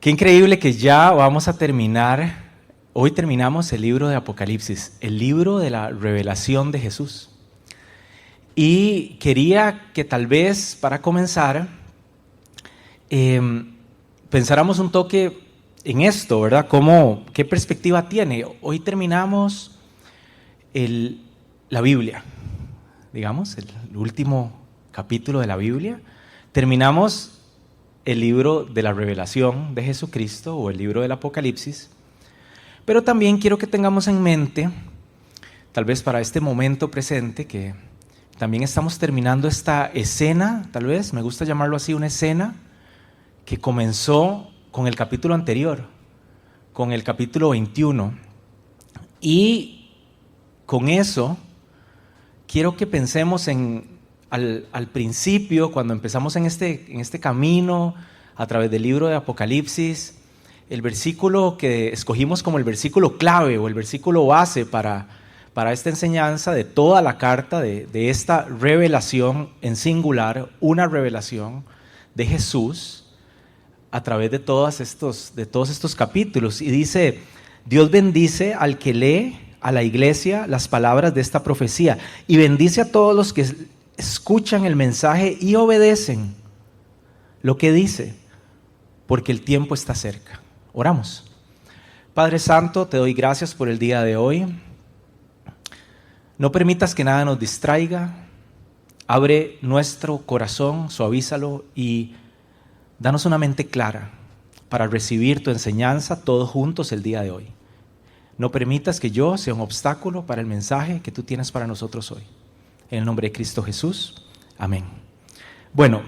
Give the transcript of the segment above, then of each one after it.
Qué increíble que ya vamos a terminar, hoy terminamos el libro de Apocalipsis, el libro de la revelación de Jesús. Y quería que tal vez para comenzar pensáramos un toque en esto, ¿verdad? ¿Qué perspectiva tiene? Hoy terminamos la Biblia, digamos, el último capítulo de la Biblia. Terminamos el libro de la revelación de Jesucristo o el libro del Apocalipsis, pero también quiero que tengamos en mente, tal vez para este momento presente, que también estamos terminando esta escena, tal vez, me gusta llamarlo así, una escena que comenzó con el capítulo anterior, con el capítulo 21, y con eso quiero que pensemos al principio, cuando empezamos en este camino a través del libro de Apocalipsis, el versículo que escogimos como el versículo clave o el versículo base para esta enseñanza de toda la carta, de esta revelación en singular, una revelación de Jesús a través de todos estos capítulos. Y dice: Dios bendice al que lee a la iglesia las palabras de esta profecía y bendice a todos los que escuchan el mensaje y obedecen lo que dice, porque el tiempo está cerca. Oramos. Padre Santo, te doy gracias por el día de hoy. No permitas que nada nos distraiga. Abre nuestro corazón, suavízalo y danos una mente clara para recibir tu enseñanza todos juntos el día de hoy. No permitas que yo sea un obstáculo para el mensaje que tú tienes para nosotros hoy. En el nombre de Cristo Jesús. Amén. Bueno,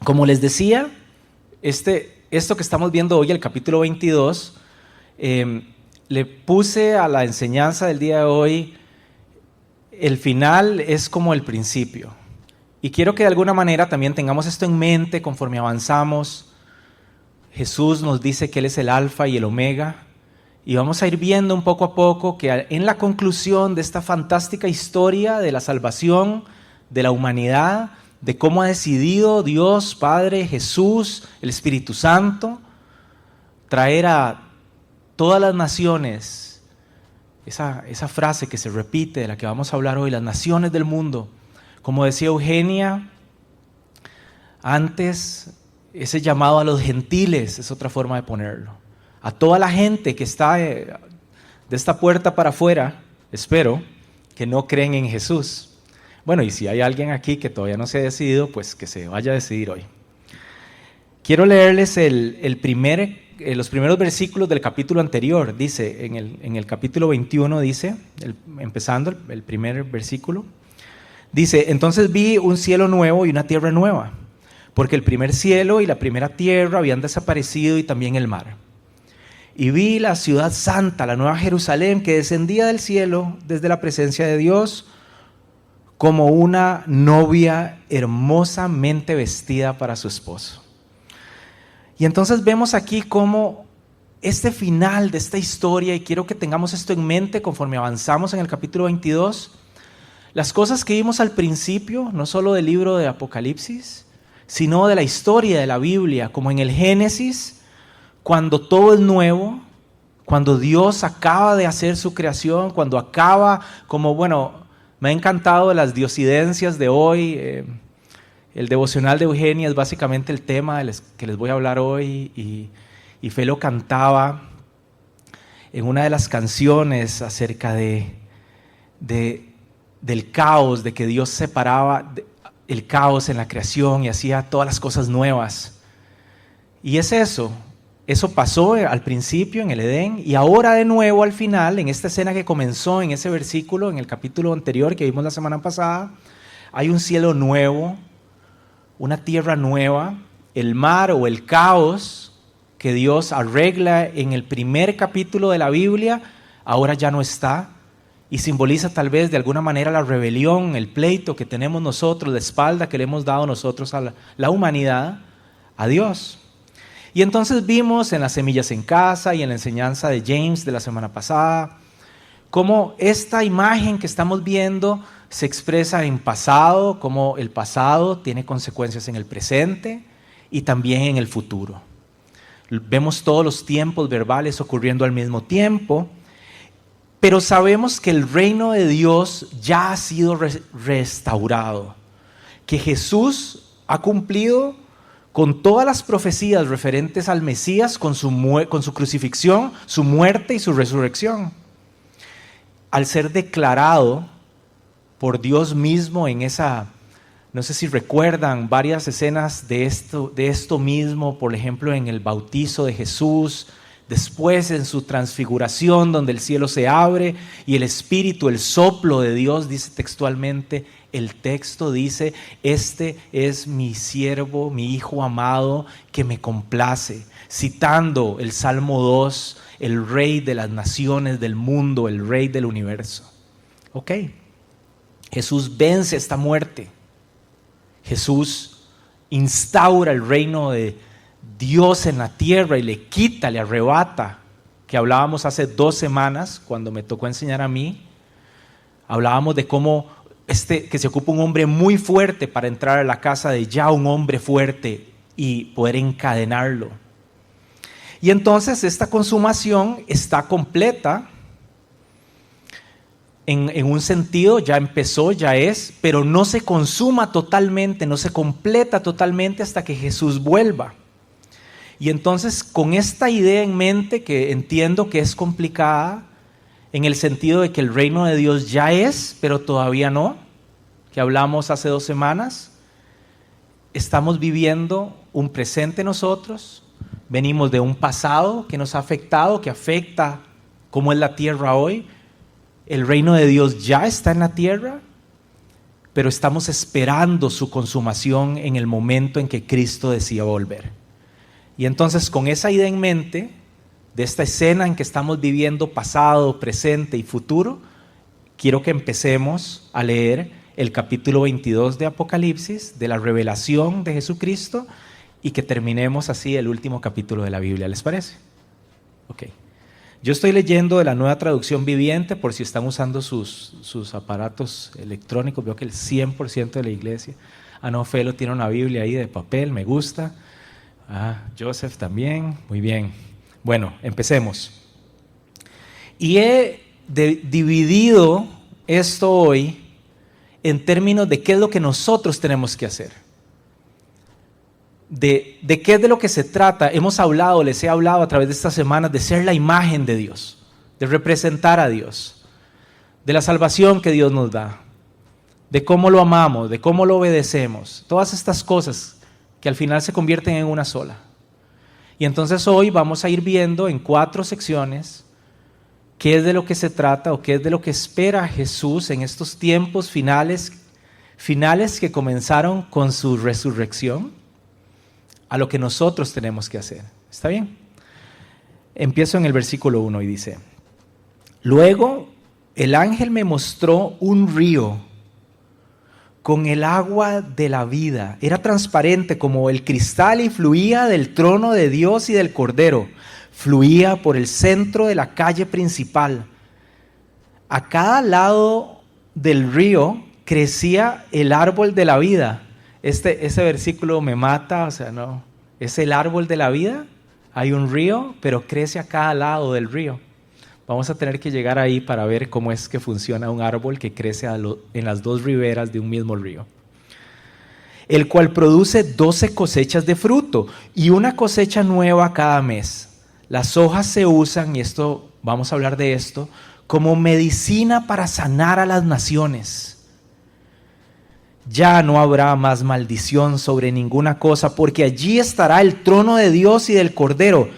como les decía, esto que estamos viendo hoy, el capítulo 22, le puse a la enseñanza del día de hoy, el final es como el principio. Y quiero que de alguna manera también tengamos esto en mente conforme avanzamos. Jesús nos dice que Él es el alfa y el omega. Y vamos a ir viendo un poco a poco que en la conclusión de esta fantástica historia de la salvación de la humanidad, de cómo ha decidido Dios, Padre, Jesús, el Espíritu Santo, traer a todas las naciones, esa frase que se repite, de la que vamos a hablar hoy, las naciones del mundo. Como decía Eugenia, antes ese llamado a los gentiles es otra forma de ponerlo. A toda la gente que está de esta puerta para afuera, espero, que no creen en Jesús. Bueno, y si hay alguien aquí que todavía no se ha decidido, pues que se vaya a decidir hoy. Quiero leerles los primeros versículos del capítulo anterior. Dice, en el capítulo 21, dice, empezando el primer versículo, dice: entonces vi un cielo nuevo y una tierra nueva, porque el primer cielo y la primera tierra habían desaparecido y también el mar. Y vi la ciudad santa, la nueva Jerusalén, que descendía del cielo desde la presencia de Dios, como una novia hermosamente vestida para su esposo. Y entonces vemos aquí cómo este final de esta historia, y quiero que tengamos esto en mente conforme avanzamos en el capítulo 22, las cosas que vimos al principio, no solo del libro de Apocalipsis, sino de la historia de la Biblia, como en el Génesis, cuando todo es nuevo, cuando Dios acaba de hacer su creación, cuando acaba, me ha encantado las diosidencias de hoy. El devocional de Eugenia es básicamente el tema que les voy a hablar hoy, y Felo cantaba en una de las canciones acerca del caos, de que Dios separaba el caos en la creación y hacía todas las cosas nuevas. Y es eso pasó al principio en el Edén, y ahora de nuevo al final, en esta escena que comenzó en ese versículo, en el capítulo anterior que vimos la semana pasada, hay un cielo nuevo, una tierra nueva, el mar o el caos que Dios arregla en el primer capítulo de la Biblia, ahora ya no está, y simboliza tal vez de alguna manera la rebelión, el pleito que tenemos nosotros, la espalda que le hemos dado nosotros a la humanidad, a Dios. Y entonces vimos en las semillas en casa y en la enseñanza de James de la semana pasada, cómo esta imagen que estamos viendo se expresa en pasado, cómo el pasado tiene consecuencias en el presente y también en el futuro. Vemos todos los tiempos verbales ocurriendo al mismo tiempo, pero sabemos que el reino de Dios ya ha sido restaurado, que Jesús ha cumplido con todas las profecías referentes al Mesías, con su crucifixión, su muerte y su resurrección. Al ser declarado por Dios mismo en esa, no sé si recuerdan varias escenas de esto mismo, por ejemplo en el bautizo de Jesús, después en su transfiguración donde el cielo se abre y el Espíritu, el soplo de Dios, dice textualmente, el texto dice, este es mi siervo, mi hijo amado que me complace, citando el Salmo 2, el rey de las naciones del mundo, el rey del universo. Ok, Jesús vence esta muerte, Jesús instaura el reino de Dios en la tierra y le quita, le arrebata, que hablábamos hace 2 semanas cuando me tocó enseñar a mí, hablábamos de cómo que se ocupa un hombre muy fuerte para entrar a la casa de ya un hombre fuerte y poder encadenarlo. Y entonces esta consumación está completa, en un sentido ya empezó, ya es, pero no se consuma totalmente, no se completa totalmente hasta que Jesús vuelva. Y entonces con esta idea en mente, que entiendo que es complicada, en el sentido de que el reino de Dios ya es, pero todavía no, que hablamos hace 2 semanas, estamos viviendo un presente nosotros, venimos de un pasado que nos ha afectado, que afecta cómo es la tierra hoy. El reino de Dios ya está en la tierra, pero estamos esperando su consumación en el momento en que Cristo decida volver. Y entonces con esa idea en mente, de esta escena en que estamos viviendo pasado, presente y futuro, quiero que empecemos a leer el capítulo 22 de Apocalipsis, de la revelación de Jesucristo, y que terminemos así el último capítulo de la Biblia. ¿Les parece? Ok. Yo estoy leyendo de la Nueva Traducción Viviente, por si están usando sus aparatos electrónicos. Veo que el 100% de la iglesia. No, Felo tiene una Biblia ahí de papel, me gusta. Joseph también, muy bien. Bueno, empecemos. Y he dividido esto hoy en términos de qué es lo que nosotros tenemos que hacer. De qué es de lo que se trata. Les he hablado a través de estas semanas de ser la imagen de Dios, de representar a Dios, de la salvación que Dios nos da, de cómo lo amamos, de cómo lo obedecemos, todas estas cosas que al final se convierten en una sola. Y entonces hoy vamos a ir viendo en 4 secciones qué es de lo que se trata o qué es de lo que espera Jesús en estos tiempos finales que comenzaron con su resurrección, a lo que nosotros tenemos que hacer. ¿Está bien? Empiezo en el versículo 1 y dice: Luego el ángel me mostró un río con el agua de la vida. Era transparente como el cristal y fluía del trono de Dios y del Cordero. Fluía por el centro de la calle principal. A cada lado del río crecía el árbol de la vida. Ese versículo me mata, no. Es el árbol de la vida. Hay un río, pero crece a cada lado del río. Vamos a tener que llegar ahí para ver cómo es que funciona un árbol que crece en las 2 riberas de un mismo río. El cual produce 12 cosechas de fruto y una cosecha nueva cada mes. Las hojas se usan, y vamos a hablar de esto, como medicina para sanar a las naciones. Ya no habrá más maldición sobre ninguna cosa, porque allí estará el trono de Dios y del Cordero,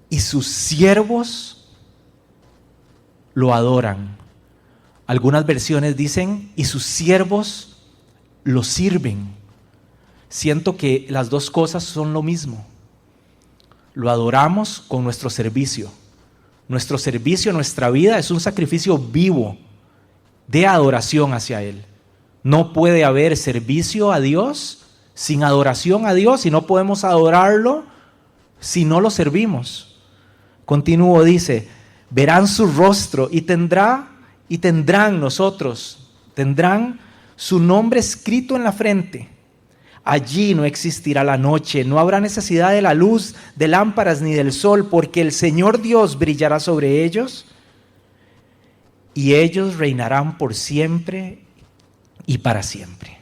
y sus siervos lo adoran. Algunas versiones dicen, y sus siervos lo sirven. Siento que las 2 cosas son lo mismo. Lo adoramos con nuestro servicio. Nuestro servicio, nuestra vida es un sacrificio vivo de adoración hacia Él. No puede haber servicio a Dios sin adoración a Dios, y no podemos adorarlo si no lo servimos. Continúo, dice: verán su rostro y tendrán su nombre escrito en la frente. allí no existirá la noche, no habrá necesidad de la luz, de lámparas ni del sol, porque el Señor Dios brillará sobre ellos y ellos reinarán por siempre y para siempre.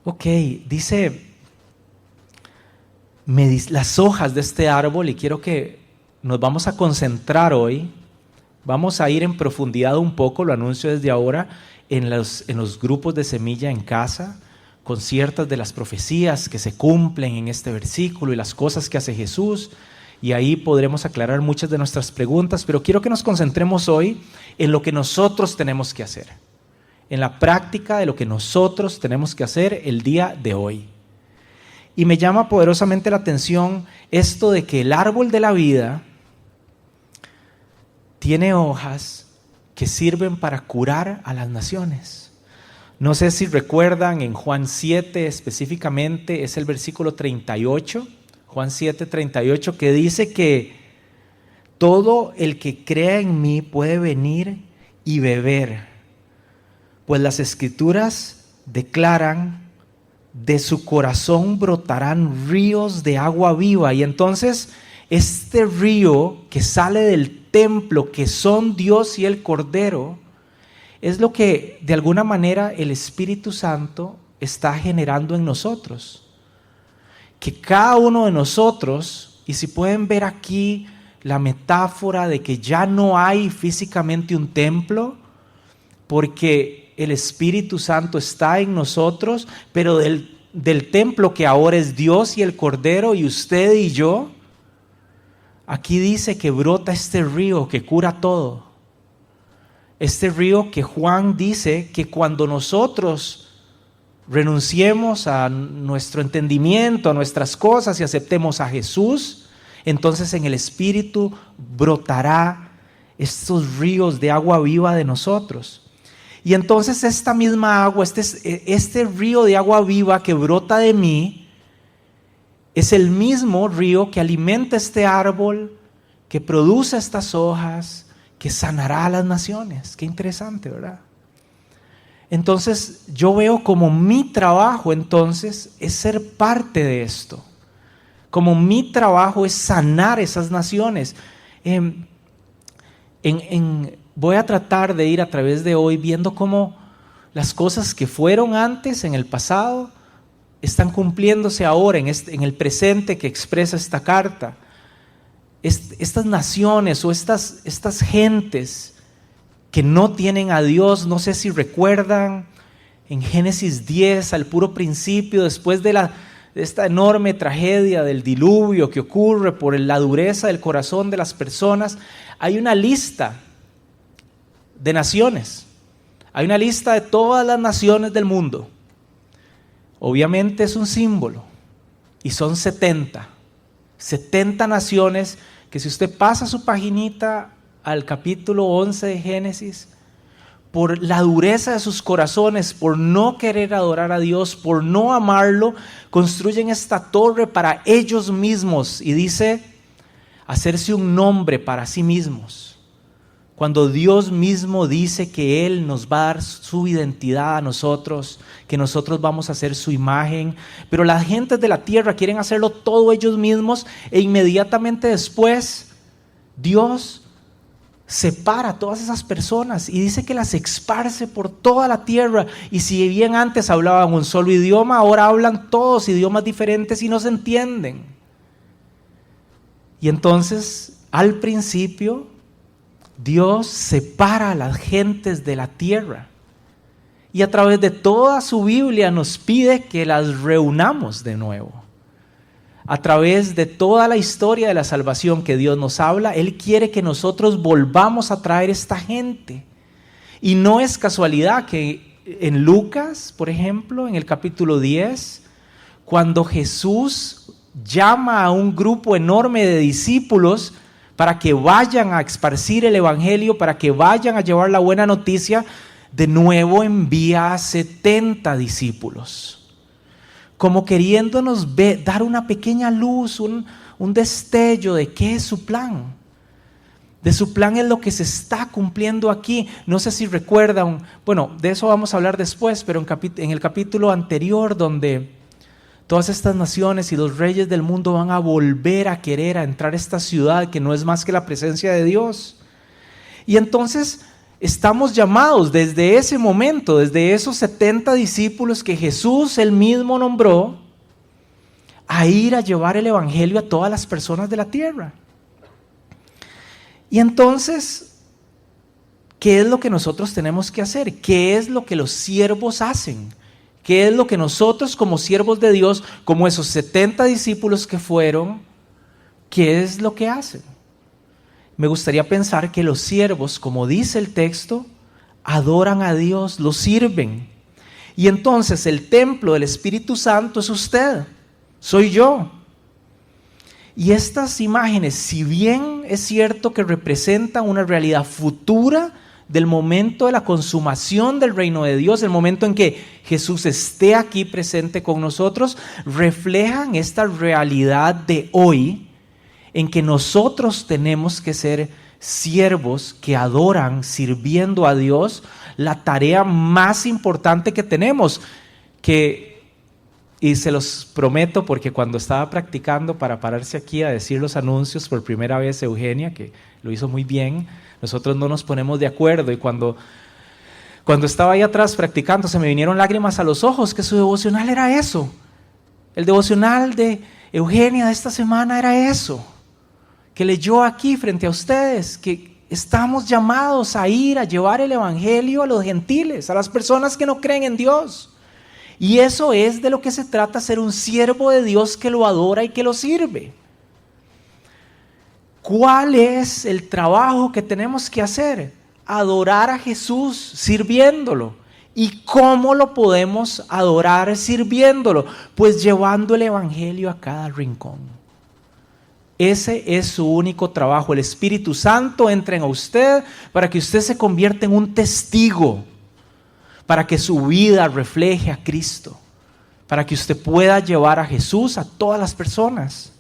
Ok, dice, las hojas de este árbol, y quiero que nos vamos a concentrar hoy, vamos a ir en profundidad un poco, lo anuncio desde ahora, en los grupos de semilla en casa, con ciertas de las profecías que se cumplen en este versículo y las cosas que hace Jesús, y ahí podremos aclarar muchas de nuestras preguntas, pero quiero que nos concentremos hoy en lo que nosotros tenemos que hacer, en la práctica de lo que nosotros tenemos que hacer el día de hoy. Y me llama poderosamente la atención esto de que el árbol de la vida tiene hojas que sirven para curar a las naciones. No sé si recuerdan en Juan 7 específicamente, es el versículo 38, Juan 7, 38, que dice que todo el que crea en mí puede venir y beber, pues las Escrituras declaran, de su corazón brotarán ríos de agua viva. Y entonces este río que sale del templo, que son Dios y el Cordero, es lo que de alguna manera el Espíritu Santo está generando en nosotros. Que cada uno de nosotros, y si pueden ver aquí la metáfora de que ya no hay físicamente un templo, porque el Espíritu Santo está en nosotros, pero del templo que ahora es Dios y el Cordero y usted y yo, aquí dice que brota este río que cura todo. Este río que Juan dice que cuando nosotros renunciemos a nuestro entendimiento, a nuestras cosas y aceptemos a Jesús, entonces en el Espíritu brotará estos ríos de agua viva de nosotros. Y entonces esta misma agua, este río de agua viva que brota de mí, es el mismo río que alimenta este árbol, que produce estas hojas, que sanará a las naciones. Qué interesante, ¿verdad? Entonces yo veo como mi trabajo entonces es ser parte de esto. Como mi trabajo es sanar esas naciones. Voy a tratar de ir a través de hoy viendo cómo las cosas que fueron antes, en el pasado, están cumpliéndose ahora, en el presente que expresa esta carta. Estas naciones o estas gentes que no tienen a Dios, no sé si recuerdan en Génesis 10, al puro principio, después de esta enorme tragedia del diluvio que ocurre por la dureza del corazón de las personas, hay una lista de naciones, hay una lista de todas las naciones del mundo. Obviamente es un símbolo y son 70 naciones que si usted pasa su paginita al capítulo 11 de Génesis, por la dureza de sus corazones, por no querer adorar a Dios, por no amarlo, construyen esta torre para ellos mismos y dice, hacerse un nombre para sí mismos. Cuando Dios mismo dice que Él nos va a dar su identidad a nosotros, que nosotros vamos a hacer su imagen, pero las gentes de la tierra quieren hacerlo todo ellos mismos e inmediatamente después Dios separa a todas esas personas y dice que las esparce por toda la tierra. Y si bien antes hablaban un solo idioma, ahora hablan todos idiomas diferentes y no se entienden. Y entonces, al principio, Dios separa a las gentes de la tierra y a través de toda su Biblia nos pide que las reunamos de nuevo. A través de toda la historia de la salvación que Dios nos habla, Él quiere que nosotros volvamos a traer esta gente. Y no es casualidad que en Lucas, por ejemplo, en el capítulo 10, cuando Jesús llama a un grupo enorme de discípulos para que vayan a esparcir el evangelio, para que vayan a llevar la buena noticia, de nuevo envía a 70 discípulos, como queriéndonos dar una pequeña luz, un destello de qué es su plan. De su plan es lo que se está cumpliendo aquí. No sé si recuerdan, bueno, de eso vamos a hablar después, pero en el capítulo anterior donde Todas estas naciones y los reyes del mundo van a volver a querer a entrar a esta ciudad que no es más que la presencia de Dios. Y entonces estamos llamados desde ese momento, desde esos 70 discípulos que Jesús él mismo nombró, a ir a llevar el evangelio a todas las personas de la tierra. Y entonces, ¿qué es lo que nosotros tenemos que hacer? ¿Qué es lo que los siervos hacen? ¿Qué es lo que nosotros como siervos de Dios, como esos 70 discípulos que fueron, qué es lo que hacen? Me gustaría pensar que los siervos, como dice el texto, adoran a Dios, lo sirven. Y entonces el templo del Espíritu Santo es usted, soy yo. Y estas imágenes, si bien es cierto que representan una realidad futura del momento de la consumación del reino de Dios, el momento en que Jesús esté aquí presente con nosotros, reflejan esta realidad de hoy, en que nosotros tenemos que ser siervos que adoran, sirviendo a Dios, la tarea más importante que tenemos, y se los prometo porque cuando estaba practicando para pararse aquí a decir los anuncios por primera vez Eugenia, que lo hizo muy bien, nosotros no nos ponemos de acuerdo y cuando estaba ahí atrás practicando se me vinieron lágrimas a los ojos, que su devocional era eso. El devocional de Eugenia de esta semana era eso, que leyó aquí frente a ustedes, que estamos llamados a ir a llevar el evangelio a los gentiles, a las personas que no creen en Dios. Y eso es de lo que se trata, ser un siervo de Dios que lo adora y que lo sirve. ¿Cuál es el trabajo que tenemos que hacer? Adorar a Jesús sirviéndolo. ¿Y cómo lo podemos adorar sirviéndolo? Pues llevando el evangelio a cada rincón. Ese es su único trabajo. El Espíritu Santo entra en usted para que usted se convierta en un testigo, para que su vida refleje a Cristo, para que usted pueda llevar a Jesús a todas las personas.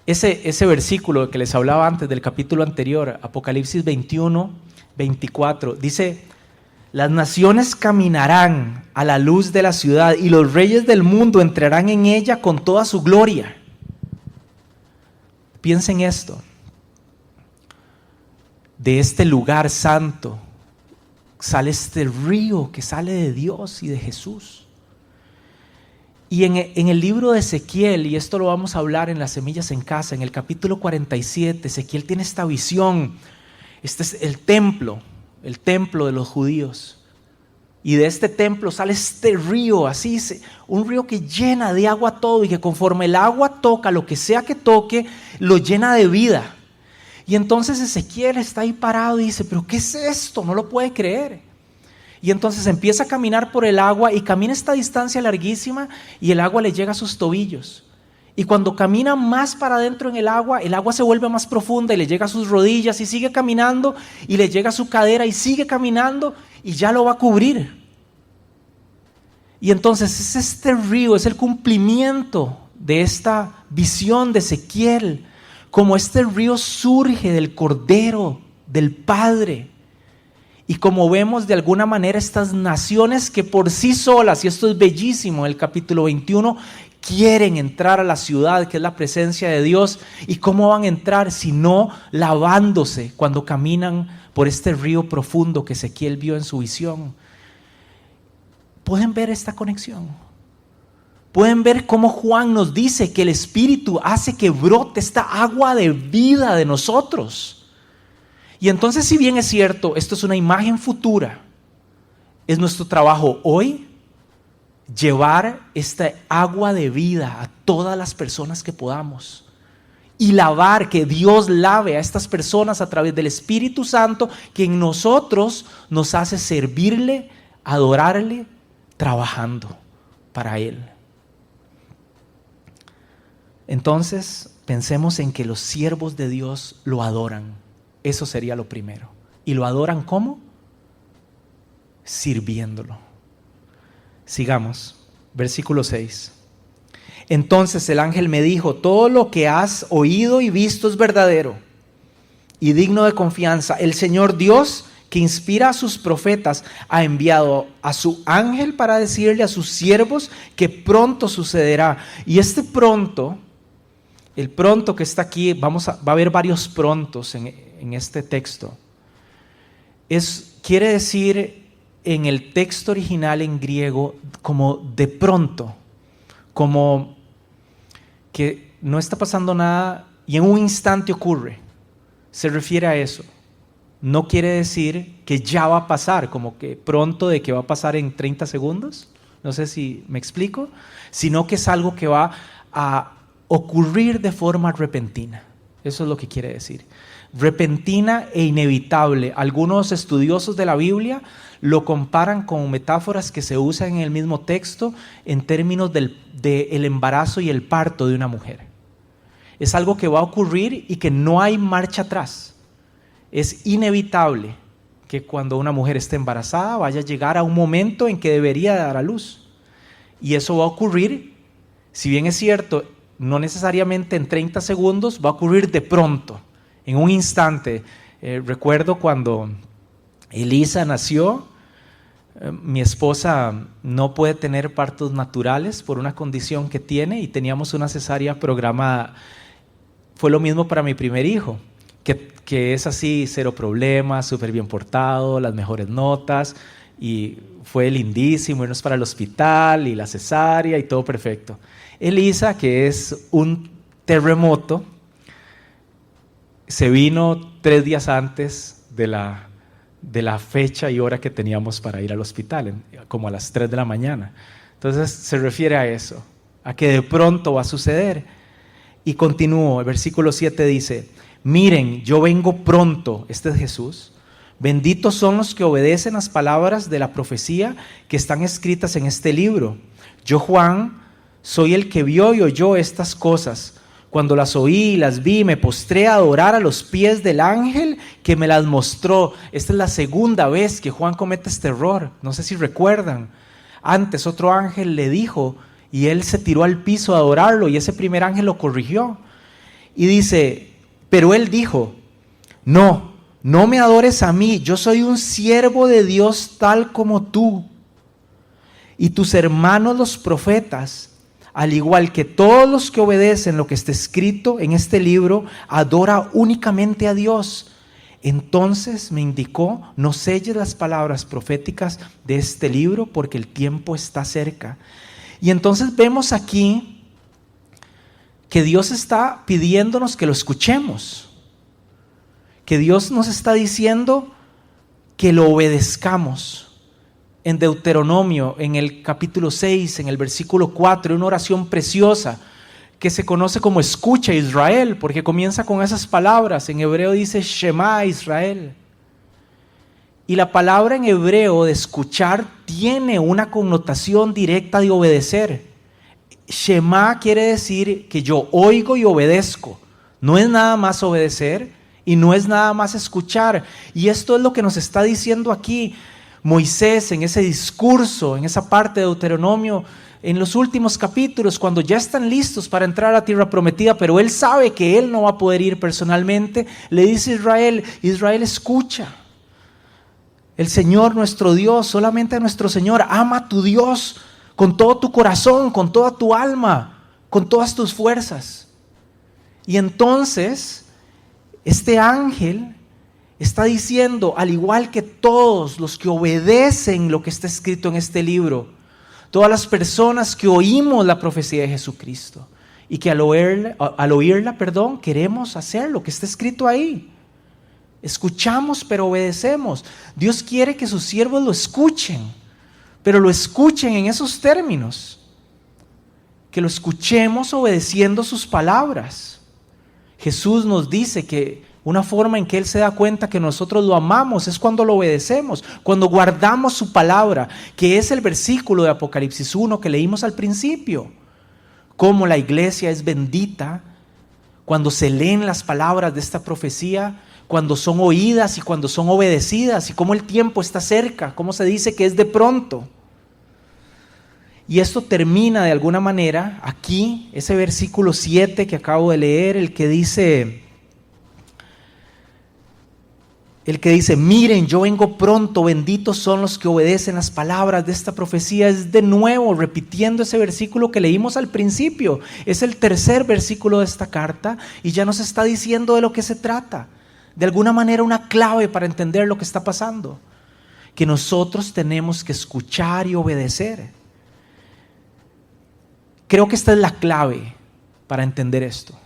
Ese versículo que les hablaba antes del capítulo anterior, Apocalipsis 21, 24, dice: las naciones caminarán a la luz de la ciudad y los reyes del mundo entrarán en ella con toda su gloria. Piensen esto: de este lugar santo sale este río que sale de Dios y de Jesús. Y en el libro de Ezequiel, y esto lo vamos a hablar en las semillas en casa, en el capítulo 47, Ezequiel tiene esta visión. Este es el templo de los judíos. Y de este templo sale este río, así, un río que llena de agua todo y que conforme el agua toca, lo que sea que toque, lo llena de vida. Y entonces Ezequiel está ahí parado y dice: ¿pero qué es esto? No lo puede creer. Y entonces empieza a caminar por el agua y camina esta distancia larguísima y el agua le llega a sus tobillos. Y cuando camina más para adentro en el agua se vuelve más profunda y le llega a sus rodillas y sigue caminando y le llega a su cadera y sigue caminando y ya lo va a cubrir. Y entonces es este río, es el cumplimiento de esta visión de Ezequiel, como este río surge del Cordero, del Padre. Y como vemos de alguna manera estas naciones que por sí solas, y esto es bellísimo en el capítulo 21, quieren entrar a la ciudad que es la presencia de Dios. ¿Y cómo van a entrar? Si no lavándose cuando caminan por este río profundo que Ezequiel vio en su visión. ¿Pueden ver esta conexión? Pueden ver cómo Juan nos dice que el Espíritu hace que brote esta agua de vida de nosotros. Y entonces, si bien es cierto, esto es una imagen futura, es nuestro trabajo hoy llevar esta agua de vida a todas las personas que podamos y lavar, que Dios lave a estas personas a través del Espíritu Santo que en nosotros nos hace servirle, adorarle, trabajando para Él. Entonces, pensemos en que los siervos de Dios lo adoran. Eso sería lo primero. ¿Y lo adoran cómo? Sirviéndolo. Sigamos. Versículo 6. Entonces el ángel me dijo: todo lo que has oído y visto es verdadero y digno de confianza. El Señor Dios, que inspira a sus profetas, ha enviado a su ángel para decirle a sus siervos que pronto sucederá. Y este pronto, el pronto que está aquí, va a haber varios prontos en este texto. Quiere decir en el texto original en griego como de pronto, como que no está pasando nada y en un instante ocurre. Se refiere a eso. No quiere decir que ya va a pasar, como que pronto de que va a pasar en 30 segundos. No sé si me explico. Sino que es algo que va a ocurrir de forma repentina. Eso es lo que quiere decir. Repentina e inevitable. Algunos estudiosos de la Biblia lo comparan con metáforas que se usan en el mismo texto en términos del embarazo y el parto de una mujer. Es algo que va a ocurrir y que no hay marcha atrás. Es inevitable que cuando una mujer esté embarazada vaya a llegar a un momento en que debería dar a luz. Y eso va a ocurrir, si bien es cierto, no necesariamente en 30 segundos, va a ocurrir de pronto, en un instante. Recuerdo cuando Elisa nació, mi esposa no puede tener partos naturales por una condición que tiene y teníamos una cesárea programada. Fue lo mismo para mi primer hijo, que es así, cero problemas, súper bien portado, las mejores notas, y fue lindísimo irnos para el hospital y la cesárea y todo perfecto. Elisa, que es un terremoto, se vino 3 días antes de la fecha y hora que teníamos para ir al hospital, como a las 3 de la mañana. Entonces se refiere a eso, a que de pronto va a suceder. Y continúo, el versículo 7 dice: miren, yo vengo pronto. Este es Jesús. Benditos son los que obedecen las palabras de la profecía que están escritas en este libro. Yo, Juan, soy el que vio y oyó estas cosas. Cuando las oí y las vi, me postré a adorar a los pies del ángel que me las mostró. Esta es la segunda vez que Juan comete este error. No sé si recuerdan. Antes otro ángel le dijo y él se tiró al piso a adorarlo y ese primer ángel lo corrigió. Y dice, pero él dijo, no me adores a mí, yo soy un siervo de Dios tal como tú. Y tus hermanos los profetas, al igual que todos los que obedecen lo que está escrito en este libro, adora únicamente a Dios. Entonces me indicó, no selles las palabras proféticas de este libro porque el tiempo está cerca. Y entonces vemos aquí que Dios está pidiéndonos que lo escuchemos. Que Dios nos está diciendo que lo obedezcamos. En Deuteronomio, en el capítulo 6, en el versículo 4, una oración preciosa que se conoce como escucha Israel, porque comienza con esas palabras. En hebreo dice Shema Israel. Y la palabra en hebreo de escuchar tiene una connotación directa de obedecer. Shema quiere decir que yo oigo y obedezco. No es nada más obedecer y no es nada más escuchar. Y esto es lo que nos está diciendo aquí Moisés en ese discurso, en esa parte de Deuteronomio, en los últimos capítulos, cuando ya están listos para entrar a la tierra prometida, pero él sabe que él no va a poder ir personalmente, le dice a Israel, escucha. El Señor nuestro Dios, solamente a nuestro Señor, ama a tu Dios con todo tu corazón, con toda tu alma, con todas tus fuerzas. Y entonces, este ángel está diciendo, al igual que todos los que obedecen lo que está escrito en este libro, todas las personas que oímos la profecía de Jesucristo y que al oírla, queremos hacer lo que está escrito ahí. Escuchamos pero obedecemos. Dios quiere que sus siervos lo escuchen, pero lo escuchen en esos términos, que lo escuchemos obedeciendo sus palabras. Jesús nos dice que una forma en que Él se da cuenta que nosotros lo amamos es cuando lo obedecemos, cuando guardamos su palabra, que es el versículo de Apocalipsis 1 que leímos al principio. Cómo la iglesia es bendita cuando se leen las palabras de esta profecía, cuando son oídas y cuando son obedecidas, y cómo el tiempo está cerca, cómo se dice que es de pronto. Y esto termina de alguna manera aquí, ese versículo 7 que acabo de leer, el que dice: el que dice, miren, yo vengo pronto, benditos son los que obedecen las palabras de esta profecía, es de nuevo repitiendo ese versículo que leímos al principio. Es el tercer versículo de esta carta y ya nos está diciendo de lo que se trata. De alguna manera una clave para entender lo que está pasando. Que nosotros tenemos que escuchar y obedecer. Creo que esta es la clave para entender esto.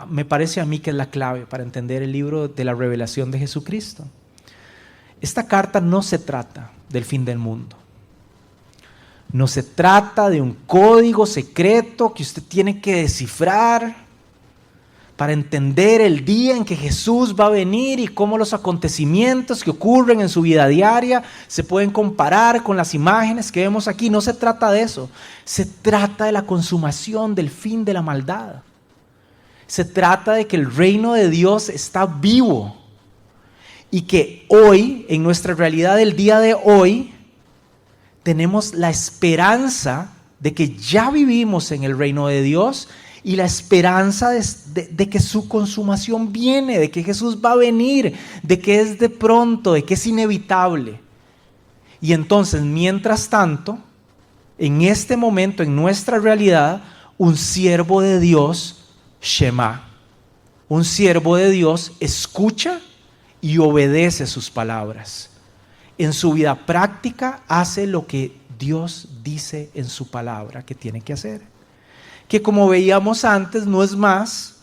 Me parece a mí que es la clave para entender el libro de la revelación de Jesucristo. Esta carta no se trata del fin del mundo. No se trata de un código secreto que usted tiene que descifrar para entender el día en que Jesús va a venir y cómo los acontecimientos que ocurren en su vida diaria se pueden comparar con las imágenes que vemos aquí. No se trata de eso. Se trata de la consumación del fin de la maldad. Se trata de que el reino de Dios está vivo y que hoy, en nuestra realidad del día de hoy, tenemos la esperanza de que ya vivimos en el reino de Dios y la esperanza de que su consumación viene, de que Jesús va a venir, de que es de pronto, de que es inevitable. Y entonces, mientras tanto, en este momento, en nuestra realidad, un siervo de Dios Shema, un siervo de Dios escucha y obedece sus palabras. En su vida práctica hace lo que Dios dice en su palabra que tiene que hacer. Que como veíamos antes no es más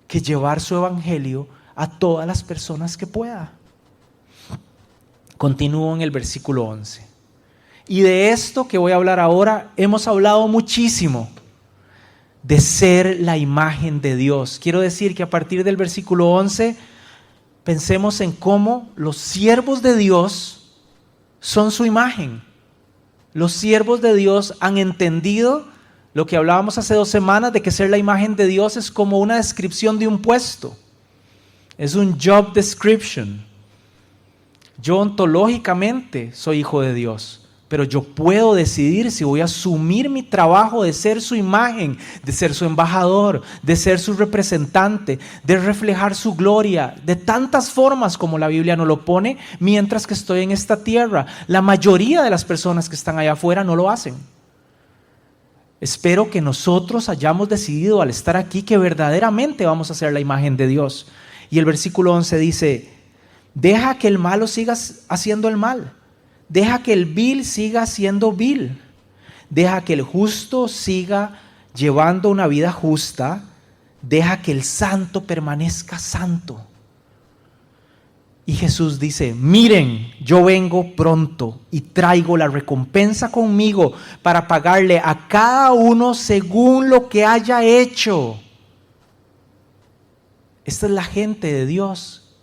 que llevar su evangelio a todas las personas que pueda. Continúo en el versículo 11. Y de esto que voy a hablar ahora hemos hablado muchísimo. De ser la imagen de Dios. Quiero decir que a partir del versículo 11 pensemos en cómo los siervos de Dios son su imagen. Los siervos de Dios han entendido lo que hablábamos hace 2 semanas de que ser la imagen de Dios es como una descripción de un puesto. Es un job description. Yo ontológicamente soy hijo de Dios. Pero yo puedo decidir si voy a asumir mi trabajo de ser su imagen, de ser su embajador, de ser su representante, de reflejar su gloria, de tantas formas como la Biblia nos lo pone mientras que estoy en esta tierra. La mayoría de las personas que están allá afuera no lo hacen. Espero que nosotros hayamos decidido al estar aquí que verdaderamente vamos a ser la imagen de Dios. Y el versículo 11 dice, deja que el malo siga haciendo el mal. Deja que el vil siga siendo vil. Deja que el justo siga llevando una vida justa. Deja que el santo permanezca santo. Y Jesús dice, miren, yo vengo pronto y traigo la recompensa conmigo para pagarle a cada uno según lo que haya hecho. Esta es la gente de Dios,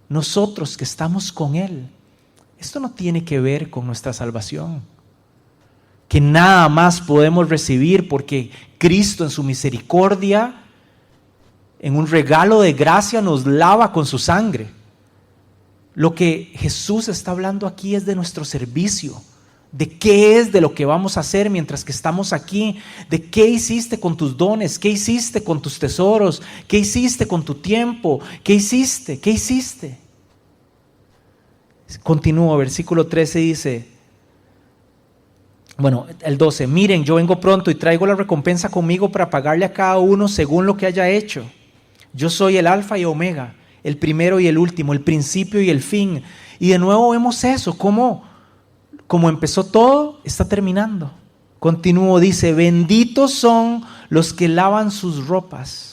nosotros que estamos con Él. Esto no tiene que ver con nuestra salvación, que nada más podemos recibir porque Cristo en su misericordia, en un regalo de gracia, nos lava con su sangre. Lo que Jesús está hablando aquí es de nuestro servicio, de qué es de lo que vamos a hacer mientras que estamos aquí, de qué hiciste con tus dones, qué hiciste con tus tesoros, qué hiciste con tu tiempo, qué hiciste. Continúo, versículo 13 dice, el 12, miren, yo vengo pronto y traigo la recompensa conmigo para pagarle a cada uno según lo que haya hecho. Yo soy el alfa y omega, el primero y el último, el principio y el fin. Y de nuevo vemos eso, como empezó todo, está terminando. Continúo, dice, benditos son los que lavan sus ropas.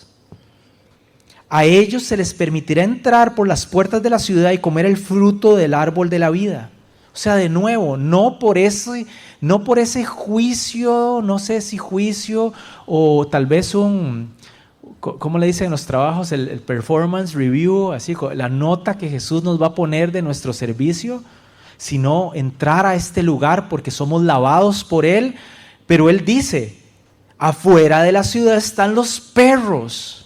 A ellos se les permitirá entrar por las puertas de la ciudad y comer el fruto del árbol de la vida. O sea, de nuevo, no por ese juicio, no sé si juicio o tal vez ¿cómo le dicen en los trabajos? El performance review, así, la nota que Jesús nos va a poner de nuestro servicio, sino entrar a este lugar porque somos lavados por Él. Pero Él dice, afuera de la ciudad están los perros.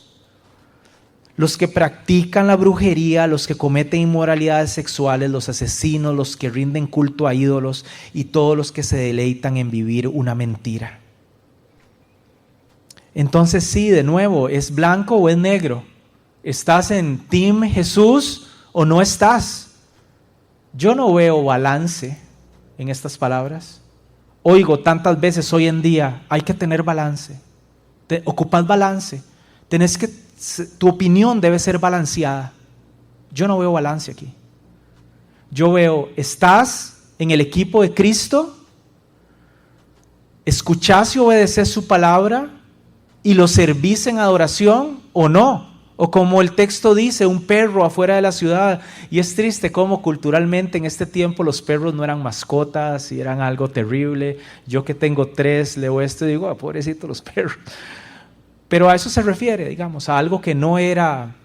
Los que practican la brujería, los que cometen inmoralidades sexuales, los asesinos, los que rinden culto a ídolos y todos los que se deleitan en vivir una mentira. Entonces sí, de nuevo, ¿es blanco o es negro? ¿Estás en Team Jesús o no estás. Yo no veo balance en estas palabras. Oigo tantas veces hoy en día, hay que tener balance. Ocupas balance. Tu opinión debe ser balanceada. Yo no veo balance aquí. Yo veo, ¿estás en el equipo de Cristo? ¿Escuchás y obedecés su palabra y lo servís en adoración o no? O como el texto dice, un perro afuera de la ciudad. Y es triste cómo culturalmente en este tiempo los perros no eran mascotas y eran algo terrible. Yo que tengo 3, leo esto y digo, pobrecito los perros. Pero a eso se refiere, digamos, a algo que no era,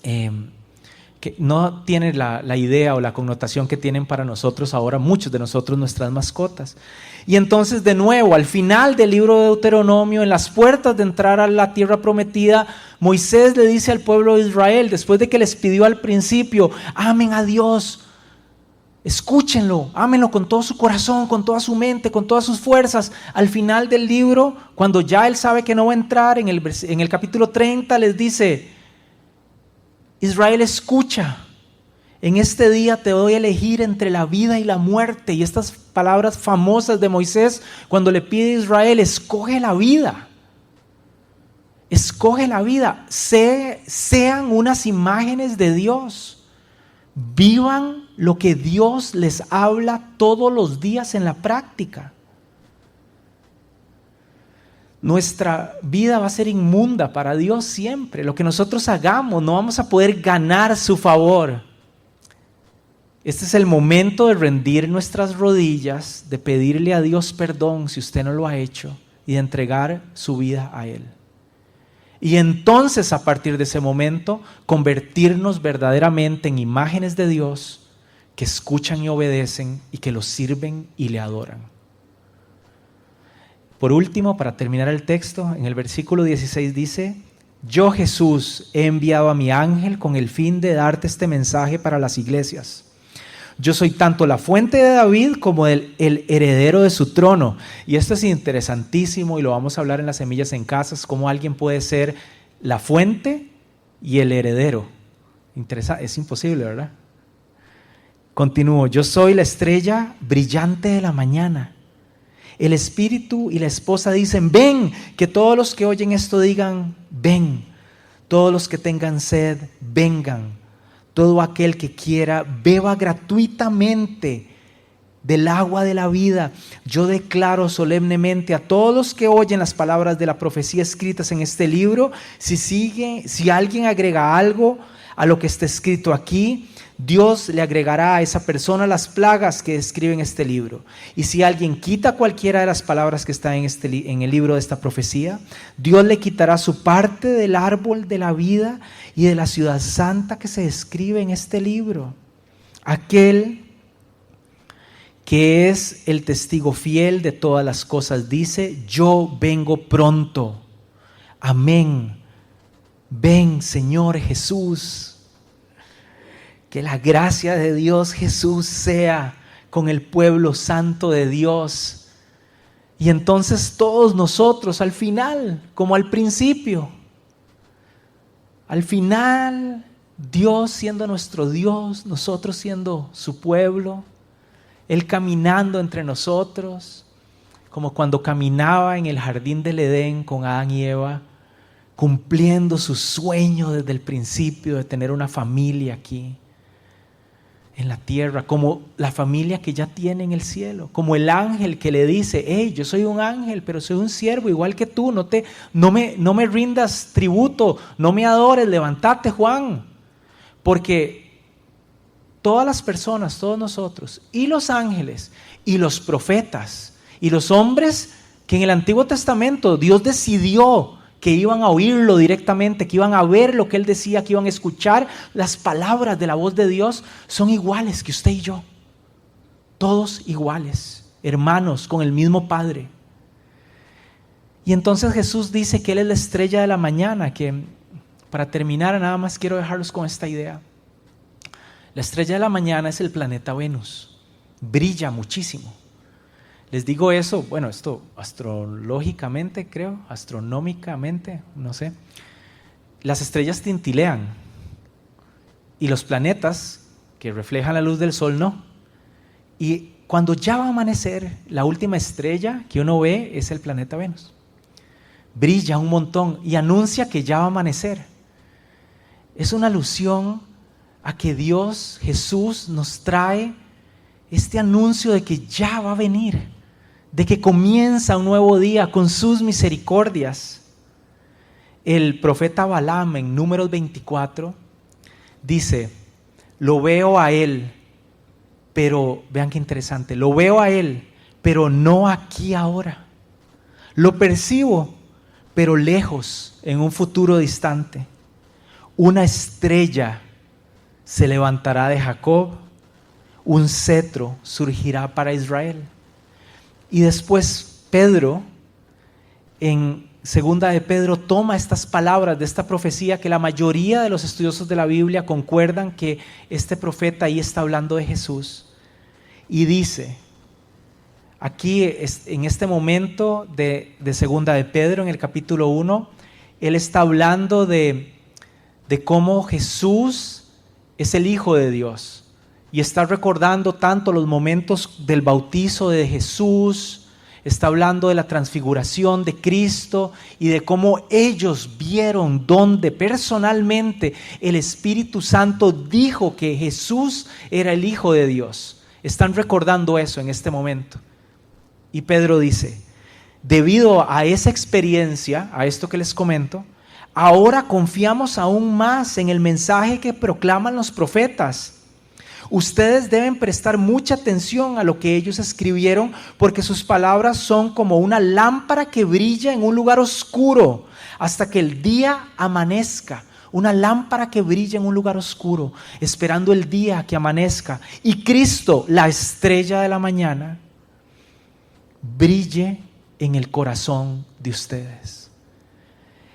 que no tiene la idea o la connotación que tienen para nosotros ahora, muchos de nosotros, nuestras mascotas. Y entonces de nuevo, al final del libro de Deuteronomio, en las puertas de entrar a la tierra prometida, Moisés le dice al pueblo de Israel, después de que les pidió al principio, amen a Dios, escúchenlo, ámenlo con todo su corazón, con toda su mente, con todas sus fuerzas. Al final del libro, cuando ya él sabe que no va a entrar, en el capítulo 30 les dice, Israel, escucha, en este día te doy a elegir entre la vida y la muerte. Y estas palabras famosas de Moisés, cuando le pide a Israel, escoge la vida. Escoge la vida. Sean unas imágenes de Dios. Vivan lo que Dios les habla todos los días en la práctica. Nuestra vida va a ser inmunda para Dios siempre. Lo que nosotros hagamos, no vamos a poder ganar su favor. Este es el momento de rendir nuestras rodillas, de pedirle a Dios perdón si usted no lo ha hecho y de entregar su vida a Él. Y entonces, a partir de ese momento, convertirnos verdaderamente en imágenes de Dios que escuchan y obedecen y que lo sirven y le adoran. Por último, para terminar el texto, en el versículo 16 dice, yo Jesús he enviado a mi ángel con el fin de darte este mensaje para las iglesias. Yo soy tanto la fuente de David como el heredero de su trono. Y esto es interesantísimo y lo vamos a hablar en las semillas en casas, cómo alguien puede ser la fuente y el heredero. Es imposible, ¿verdad? Continúo, yo soy la estrella brillante de la mañana. El espíritu y la esposa dicen, ven, que todos los que oyen esto digan, ven. Todos los que tengan sed, vengan. Todo aquel que quiera, beba gratuitamente del agua de la vida. Yo declaro solemnemente a todos los que oyen las palabras de la profecía escritas en este libro, si alguien agrega algo a lo que está escrito aquí, Dios le agregará a esa persona las plagas que describen este libro. Y si alguien quita cualquiera de las palabras que están en el libro de esta profecía, Dios le quitará su parte del árbol de la vida y de la ciudad santa que se describe en este libro. Aquel que es el testigo fiel de todas las cosas dice, yo vengo pronto. Amén. Ven, Señor Jesús. Que la gracia de Dios Jesús sea con el pueblo santo de Dios. Y entonces todos nosotros al final, como al principio, al final Dios siendo nuestro Dios, nosotros siendo su pueblo, Él caminando entre nosotros, como cuando caminaba en el jardín del Edén con Adán y Eva, cumpliendo su sueño desde el principio de tener una familia aquí en la tierra, como la familia que ya tiene en el cielo, como el ángel que le dice, hey, yo soy un ángel, pero soy un siervo igual que tú, no me rindas tributo, no me adores, levántate, Juan, porque todas las personas, todos nosotros, y los ángeles, y los profetas, y los hombres que en el Antiguo Testamento Dios decidió que iban a oírlo directamente, que iban a ver lo que Él decía, que iban a escuchar las palabras de la voz de Dios, son iguales que usted y yo. Todos iguales, hermanos, con el mismo Padre. Y entonces Jesús dice que Él es la estrella de la mañana, que para terminar nada más quiero dejarlos con esta idea. La estrella de la mañana es el planeta Venus, brilla muchísimo. Les digo eso, bueno, esto astrológicamente creo, astronómicamente, no sé. Las estrellas tintilean y los planetas que reflejan la luz del sol no. Y cuando ya va a amanecer, la última estrella que uno ve es el planeta Venus. Brilla un montón y anuncia que ya va a amanecer. Es una alusión a que Dios, Jesús, nos trae este anuncio de que ya va a venir, de que comienza un nuevo día con sus misericordias. El profeta Balaam en Números 24 dice: lo veo a él, pero vean qué interesante, lo veo a él, pero no aquí ahora. Lo percibo, pero lejos, en un futuro distante. Una estrella se levantará de Jacob, un cetro surgirá para Israel. Y después Pedro, en Segunda de Pedro, toma estas palabras de esta profecía que la mayoría de los estudiosos de la Biblia concuerdan que este profeta ahí está hablando de Jesús. Y dice, aquí en este momento de Segunda de Pedro, en el capítulo 1, él está hablando de cómo Jesús es el Hijo de Dios. Y está recordando tanto los momentos del bautizo de Jesús, está hablando de la transfiguración de Cristo y de cómo ellos vieron donde personalmente el Espíritu Santo dijo que Jesús era el Hijo de Dios. Están recordando eso en este momento. Y Pedro dice, debido a esa experiencia, a esto que les comento, ahora confiamos aún más en el mensaje que proclaman los profetas. Ustedes deben prestar mucha atención a lo que ellos escribieron, porque sus palabras son como una lámpara que brilla en un lugar oscuro hasta que el día amanezca. Una lámpara que brilla en un lugar oscuro, esperando el día que amanezca. Y Cristo, la estrella de la mañana, brille en el corazón de ustedes.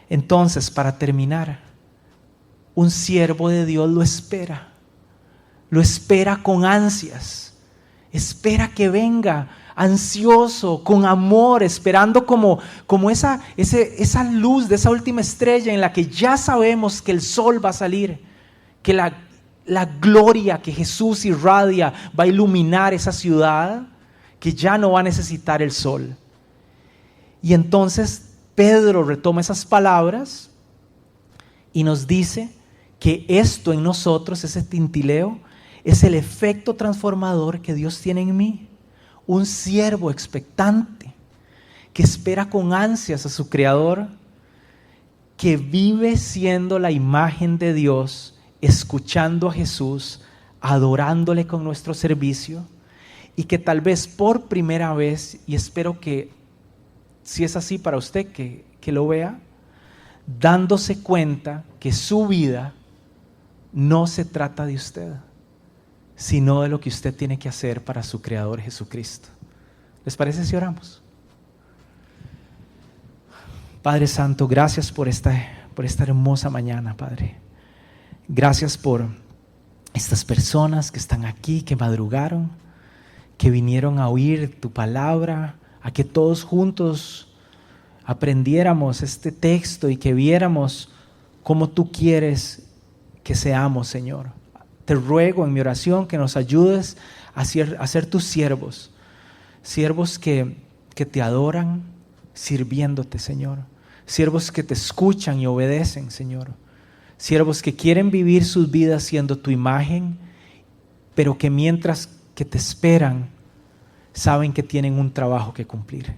Entonces, para terminar, un siervo de Dios lo espera con ansias, espera que venga ansioso, con amor, esperando como esa luz de esa última estrella en la que ya sabemos que el sol va a salir, que la gloria que Jesús irradia va a iluminar esa ciudad, que ya no va a necesitar el sol. Y entonces Pedro retoma esas palabras y nos dice que esto en nosotros, ese tintileo, es el efecto transformador que Dios tiene en mí. Un siervo expectante que espera con ansias a su Creador, que vive siendo la imagen de Dios, escuchando a Jesús, adorándole con nuestro servicio, y que tal vez por primera vez, y espero que si es así para usted, que lo vea, dándose cuenta que su vida no se trata de usted, sino de lo que usted tiene que hacer para su Creador Jesucristo. ¿Les parece si oramos? Padre Santo, gracias por esta hermosa mañana, Padre. Gracias por estas personas que están aquí, que madrugaron, que vinieron a oír tu palabra, a que todos juntos aprendiéramos este texto y que viéramos cómo tú quieres que seamos, Señor. Te ruego en mi oración que nos ayudes a ser tus siervos, siervos que te adoran sirviéndote, Señor, siervos que te escuchan y obedecen, Señor, siervos que quieren vivir sus vidas siendo tu imagen, pero que mientras que te esperan, saben que tienen un trabajo que cumplir.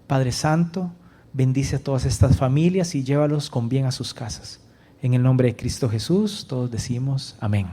Padre Santo, bendice a todas estas familias y llévalos con bien a sus casas. En el nombre de Cristo Jesús, todos decimos amén.